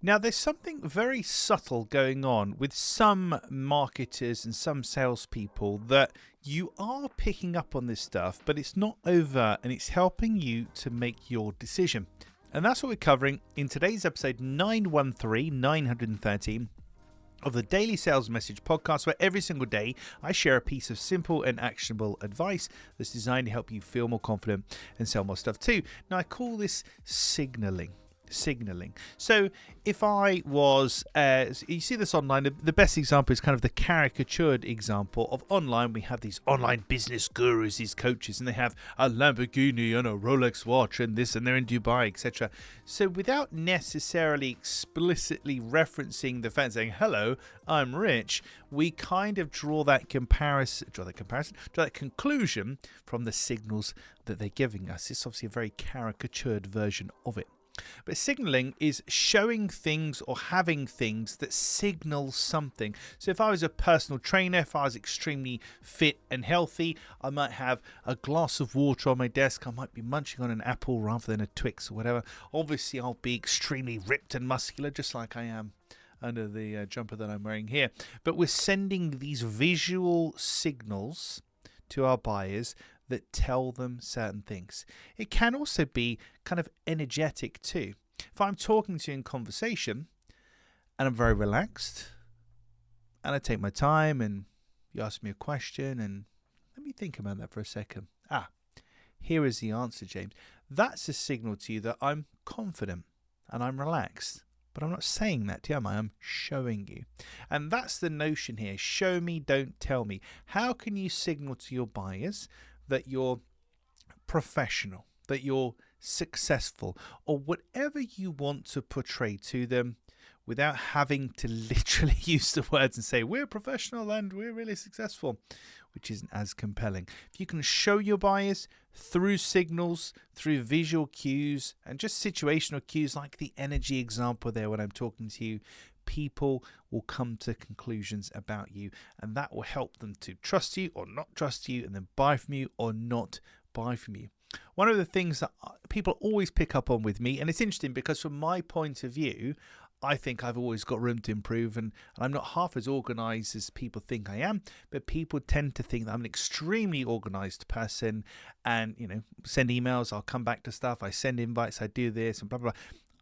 Now, there's something very subtle going on with some marketers and some salespeople that you are picking up on this stuff, but it's not overt and it's helping you to make your decision. And that's what we're covering in today's episode 913 of the Daily Sales Message podcast, where every single day I share a piece of simple and actionable advice that's designed to help you feel more confident and sell more stuff too. Now, I call this signaling. So if I was, you see this online, the best example is kind of the caricatured example of online. We have these online business gurus, these coaches, and they have a Lamborghini and a Rolex watch and this, and they're in Dubai, etc. So without necessarily explicitly referencing the fact, saying, hello, I'm rich, we kind of draw that conclusion from the signals that they're giving us. It's obviously a very caricatured version of it. But signaling is showing things or having things that signal something. So if I was a personal trainer, if I was extremely fit and healthy, I might have a glass of water on my desk. I might be munching on an apple rather than a Twix or whatever. Obviously, I'll be extremely ripped and muscular, just like I am under the jumper that I'm wearing here. But we're sending these visual signals to our buyers that tell them certain things. It can also be kind of energetic too. If I'm talking to you in conversation and I'm very relaxed and I take my time and you ask me a question and let me think about that for a second. Here is the answer, James. That's a signal to you that I'm confident and I'm relaxed. But I'm not saying that to you, am I? I'm showing you. And that's the notion here. Show me, don't tell me. How can you signal to your buyers that you're professional, that you're successful, or whatever you want to portray to them without having to literally use the words and say, we're professional and we're really successful, which isn't as compelling. If you can show your buyers through signals, through visual cues, and just situational cues like the energy example there when I'm talking to you, people will come to conclusions about you, and that will help them to trust you or not trust you, and then buy from you or not buy from you. One of the things that people always pick up on with me, and it's interesting because from my point of view, I think I've always got room to improve, and I'm not half as organized as people think I am, but people tend to think that I'm an extremely organized person and, send emails, I'll come back to stuff, I send invites, I do this and blah, blah,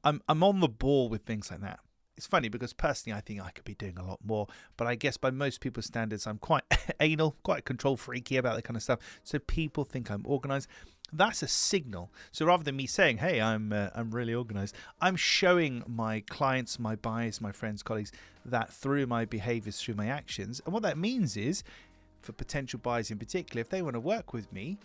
blah. I'm on the ball with things like that. It's funny because personally I think I could be doing a lot more, but I guess by most people's standards I'm quite anal, quite control freaky about that kind of stuff. So people think I'm organized. That's a signal. So rather than me saying, hey, I'm really organized, I'm showing my clients, my buyers, my friends, colleagues that through my behaviors, through my actions. And what that means is, for potential buyers in particular, if they want to work with me,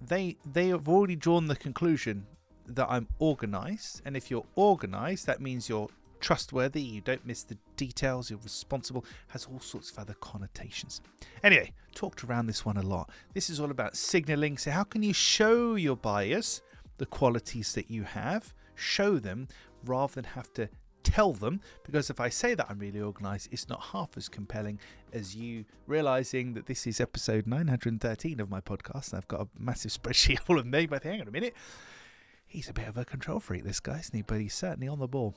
they have already drawn the conclusion that I'm organized. And if you're organized, that means you're trustworthy, you don't miss the details, you're responsible, has all sorts of other connotations. Anyway, talked around this one a lot. This is all about signaling. So how can you show your buyers the qualities that you have, show them rather than have to tell them? Because if I say that I'm really organized, it's not half as compelling as you realizing that this is episode 913 of my podcast. I've got a massive spreadsheet full of names. I think, hang on a minute. He's a bit of a control freak, this guy, isn't he? But he's certainly on the ball.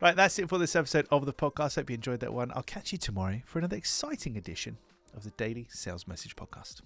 Right, that's it for this episode of the podcast. Hope you enjoyed that one. I'll catch you tomorrow for another exciting edition of the Daily Sales Message Podcast.